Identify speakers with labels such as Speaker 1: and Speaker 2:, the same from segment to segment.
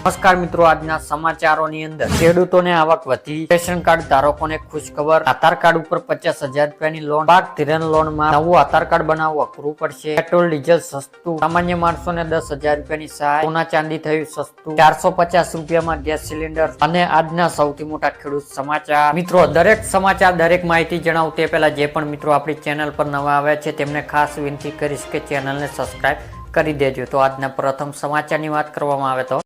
Speaker 1: નમસ્કાર મિત્રો, આજના સમાચારોની અંદર ખેડૂતોને આવક વધી, રેશન કાર્ડ ધારકોને ખુશખબર, આધાર કાર્ડ ઉપર 50,000 રૂપિયાની લોન, પાક ધિરાણ લોનમાં નવું આધાર કાર્ડ બનાવવું અઘરું પડશે, પેટ્રોલ ડીઝલ સસ્તું, સામાન્ય માણસોને 10,000 રૂપિયાની સહાય, સોના ચાંદી થયું સસ્તું, 450 રૂપિયામાં ગેસ સિલિન્ડર અને આજના સૌથી મોટા ખેડૂત સમાચાર. મિત્રો, દરેક સમાચાર દરેક માહિતી જણાવું તે પહેલા જે પણ મિત્રો આપણી ચેનલ પર નવા આવ્યા છે તેમને ખાસ વિનંતી કરીશ કે ચેનલને સબસ્ક્રાઇબ કરી દેજો. તો આજના પ્રથમ સમાચારની વાત કરવામાં આવે તો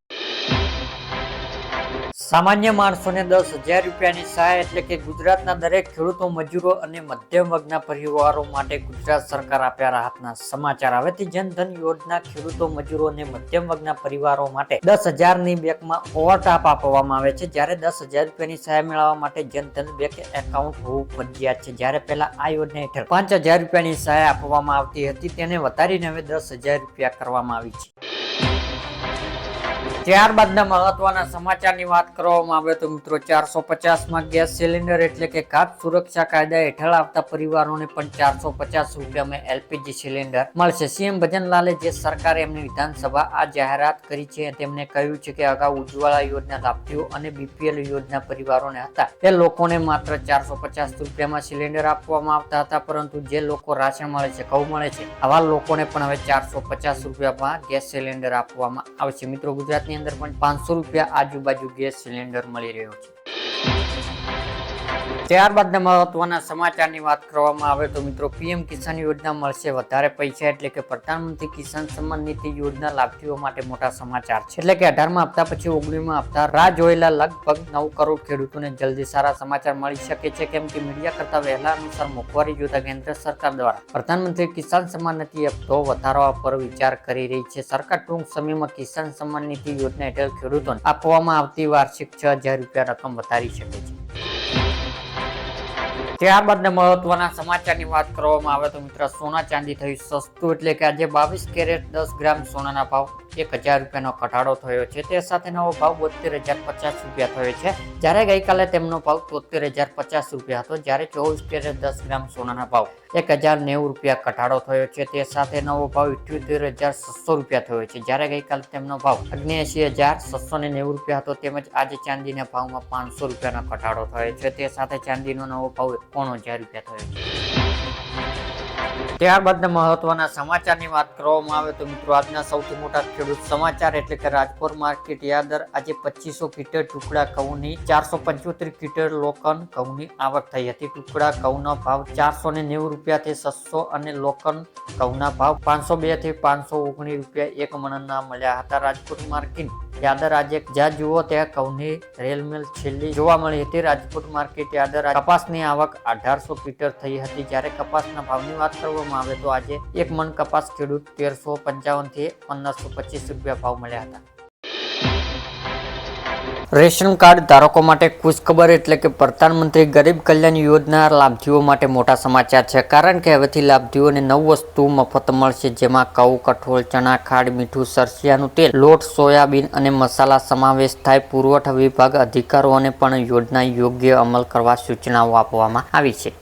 Speaker 1: સામાન્ય માણસોને 10,000 રૂપિયાની સહાય એટલે કે ગુજરાતના દરેક ખેડૂતો, મજૂરો અને મધ્યમ વર્ગના પરિવારો માટે ગુજરાત સરકાર આપ્યા રાહતના સમાચાર. હવેથી જનધન યોજના ખેડૂતો, મજૂરો અને મધ્યમ વર્ગના પરિવારો માટે 10,000ની બેંકમાં ઓવરટાપ આપવામાં આવે છે. જ્યારે 10,000 રૂપિયાની સહાય મેળવવા માટે જનધન બેંક એકાઉન્ટ હોવું ફરજિયાત છે. જ્યારે પહેલા આ યોજના હેઠળ 5,000 રૂપિયાની સહાય આપવામાં આવતી હતી, તેને વધારીને હવે 10,000 રૂપિયા કરવામાં આવી છે. ત્યારબાદના મહત્વના સમાચારની વાત કરવામાં આવે તો મિત્રો, 450માં ગેસ સિલિન્ડર એટલે કે ખાદ્ય સુરક્ષા કાયદા હેઠળ આવતા પરિવારોને પણ 450 રૂપિયામાં એલપીજી સિલિન્ડર મળશે. સીએમ ભજનલાલે જે સરકારે એમની વિધાનસભા આ જાહેરાત કરી છે, તેમને કહ્યું છે કે અગાઉ ઉજ્જવલા યોજના લાભાર્થીઓ અને બીપીએલ યોજના પરિવારોને હતા એ લોકોને માત્ર 450 રૂપિયામાં સિલિન્ડર આપવામાં આવતા હતા, પરંતુ જે લોકો રાશન મળે છે, ઘઉં મળે છે, આવા લોકોને પણ હવે 450 રૂપિયામાં ગેસ સિલિન્ડર આપવામાં આવશે. મિત્રો, ગુજરાતની અંદર પણ 500 રૂપિયા આજુબાજુ ગેસ સિલિન્ડર મળી રહ્યો છે. ત્યારબાદના મહત્વના સમાચારની વાત કરવામાં આવે તો મિત્રો, પીએમ કિસાન યોજના મળશે વધારે પૈસા એટલે કે પ્રધાનમંત્રી કિસાન સન્માન નિધિ યોજના લાભાર્થીઓ માટે મોટા સમાચાર છે. એટલે કે 18મા હપ્તા પછી 19મા હપ્તા રાહ જોયેલા લગભગ 9 કરોડ ખેડૂતોને જલ્દી સારા સમાચાર મળી શકે છે, કેમ કે મીડિયા કરતા વહેલા અનુસાર મોંઘવારી જોતા કેન્દ્ર સરકાર દ્વારા પ્રધાનમંત્રી કિસાન સન્માન નિધિ હપ્તો વધારવા પર વિચાર કરી રહી છે. સરકાર ટૂંક સમયમાં કિસાન સન્માન નિધિ યોજના હેઠળ ખેડૂતોને આપવામાં આવતી વાર્ષિક 6,000 રૂપિયા રકમ વધારી શકે છે. ત્યારબાદના મહત્વના સમાચારની વાત કરવામાં આવે તો મિત્રો, સોના ચાંદી થયું સસ્તું એટલે કે આજે 22 કેરેટ 10 ગ્રામ સોનાના ભાવ 1,000 રૂપિયાનો ઘટાડો થયો છે. તે સાથે નવો ભાવ 72,050 રૂપિયા થયો છે, જ્યારે ગઈકાલે તેમનો ભાવ 73,050 રૂપિયા હતો. જ્યારે 24 કેરેટ 10 ગ્રામ સોનાના ભાવ 1,090 રૂપિયા ઘટાડો થયો છે. તે સાથે નવો ભાવ 78,600 રૂપિયા થયો છે, જ્યારે ગઈકાલે તેમનો ભાવ 79,690 રૂપિયા હતો. તેમજ આજે ચાંદીના ભાવમાં 500 રૂપિયાનો ઘટાડો થયો છે. તે સાથે ચાંદીનો નવો ભાવ 91,000 રૂપિયા થયો છે. ત્યારબાદના મહત્વના સમાચારની વાત કરવામાં આવે તો મિત્રો, આજના સૌથી મોટા ખેડૂત સમાચાર એટલે કે રાજકોટ માર્કેટ યાર્ડ આજે 2500 ક્વિન્ટલ ટુકડા ઘઉંની 475 ક્વિન્ટલ લોકન ઘઉંની આવક થઈ હતી. ટુકડા ઘઉંનો ભાવ 490 રૂપિયાથી 600 અને લોકન ઘઉંના ભાવ 502 થી 519 રૂપિયા એક મણના મળ્યા હતા. રાજકોટ માર્કેટ યાર્ડ આજે જ્યાં જુઓ ત્યાં ઘઉંની રેલમેલ છેલ્લી જોવા મળી હતી. રાજકોટ માર્કેટ યાર્ડ કપાસની આવક 1800 ક્વિન્ટલ થઈ હતી. જ્યારે કપાસના ભાવની વાત કરવામાં આવે તો આજે એક મણ કપાસ ખેડૂત 1355 થી 1525 રૂપિયા ભાવ મળ્યા હતા. રેશન કાર્ડ ધારકો માટે ખુશખબર એટલે કે પ્રધાનમંત્રી ગરીબ કલ્યાણ યોજના લાભાર્થીઓ માટે મોટા સમાચાર છે, કારણ કે હવેથી લાભાર્થીઓને 9 વસ્તુ મફત મળશે, જેમાં ઘઉં, કઠોળ, ચણા, ખાંડ, મીઠું, સરસિયાનું તેલ, લોટ, સોયાબીન અને મસાલા સમાવેશ થાય. પુરવઠા વિભાગ અધિકારીઓને પણ યોજના યોગ્ય અમલ કરવા સૂચનાઓ આપવામાં આવી છે.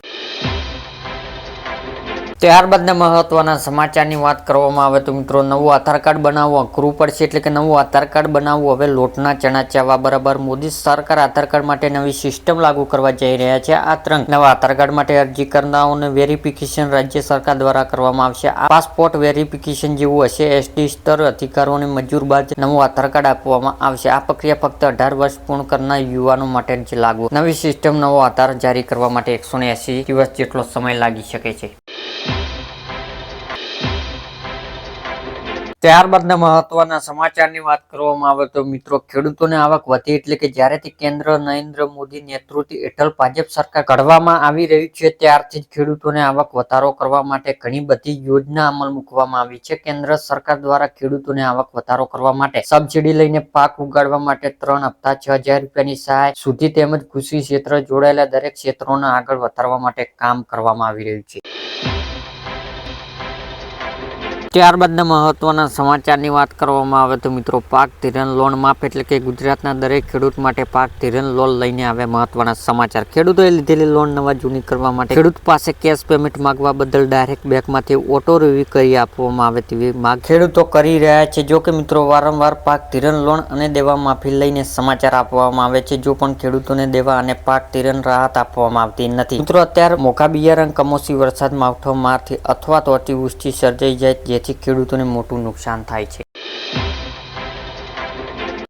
Speaker 1: ત્યારબાદના મહત્વના સમાચારની વાત કરવામાં આવે તો મિત્રો, નવું આધાર કાર્ડ બનાવવું અઘરું પડશે એટલે કે નવું આધાર કાર્ડ બનાવવું હવે લોટના ચણા ચાવવા બરાબર. મોદી સરકાર આધાર કાર્ડ માટે નવી સિસ્ટમ લાગુ કરવા જઈ રહ્યા છે. આ ત્રણ નવા આધાર કાર્ડ માટે અરજી કરનારાઓને વેરિફિકેશન રાજ્ય સરકાર દ્વારા કરવામાં આવશે. આ પાસપોર્ટ વેરિફિકેશન જેવું હશે. એસટી સ્તર અધિકારીઓને મંજૂર બાદ નવું આધાર કાર્ડ આપવામાં આવશે. આ પ્રક્રિયા ફક્ત 18 વર્ષ પૂર્ણ કરનાર યુવાનો માટે જ લાગુ. નવી સિસ્ટમ નવો આધાર જારી કરવા માટે 180 દિવસ જેટલો સમય લાગી શકે છે. ત્યારબાદના મહત્વના સમાચારની વાત કરવામાં આવે તો મિત્રો, ખેડૂતોને આવક વધી એટલે કે જ્યારેથી કેન્દ્ર નરેન્દ્ર મોદી નેતૃત્વ હેઠળ ભાજપ સરકાર ઘડવામાં આવી રહી છે, ત્યારથી જ ખેડૂતોને આવક વધારો કરવા માટે ઘણી બધી યોજના અમલ મૂકવામાં આવી છે. કેન્દ્ર સરકાર દ્વારા ખેડૂતોને આવક વધારો કરવા માટે સબસિડી લઈને પાક ઉગાડવા માટે 3 હપ્તા 6,000 રૂપિયાની સહાય સુધી તેમજ કૃષિ ક્ષેત્ર જોડાયેલા દરેક ક્ષેત્રોને આગળ વધારવા માટે કામ કરવામાં આવી રહ્યું છે. ત્યારબાદના મહત્વના સમાચારની વાત કરવામાં આવે તો મિત્રો પાક ધિરાણ લોન માફ એટલે કે ગુજરાતના દરેક ખેડૂત માટે પાક ધિરાણ લોન લઈને આવે મહત્વના સમાચાર। ખેડૂતોએ લીધેલી લોન નવા જૂની કરવા માટે ખેડૂત પાસે કેશ પેમેન્ટ માંગવા બદલ ડાયરેક્ટ બેંકમાંથી ઓટો રિવ્યુ કરી આપવામાં આવે તેવી માંગ ખેડૂતો કરી રહ્યા છે। જો કે મિત્રો વારંવાર પાક ધિરાણ લોન અને દેવા માફી લઈને સમાચાર આપવામાં આવે છે, જો પણ ખેડૂતોને દેવા અને પાક ધિરાણ રાહત આપવામાં આવતી નથી। મિત્રો અત્યારે મોંઘા બિયારણ, કમોસમી વરસાદ, માવઠો, મારથી અથવા તો અતિવૃષ્ટિ સર્જાઈ જાય જેથી ખેડૂતોને મોટું નુકસાન થાય છે।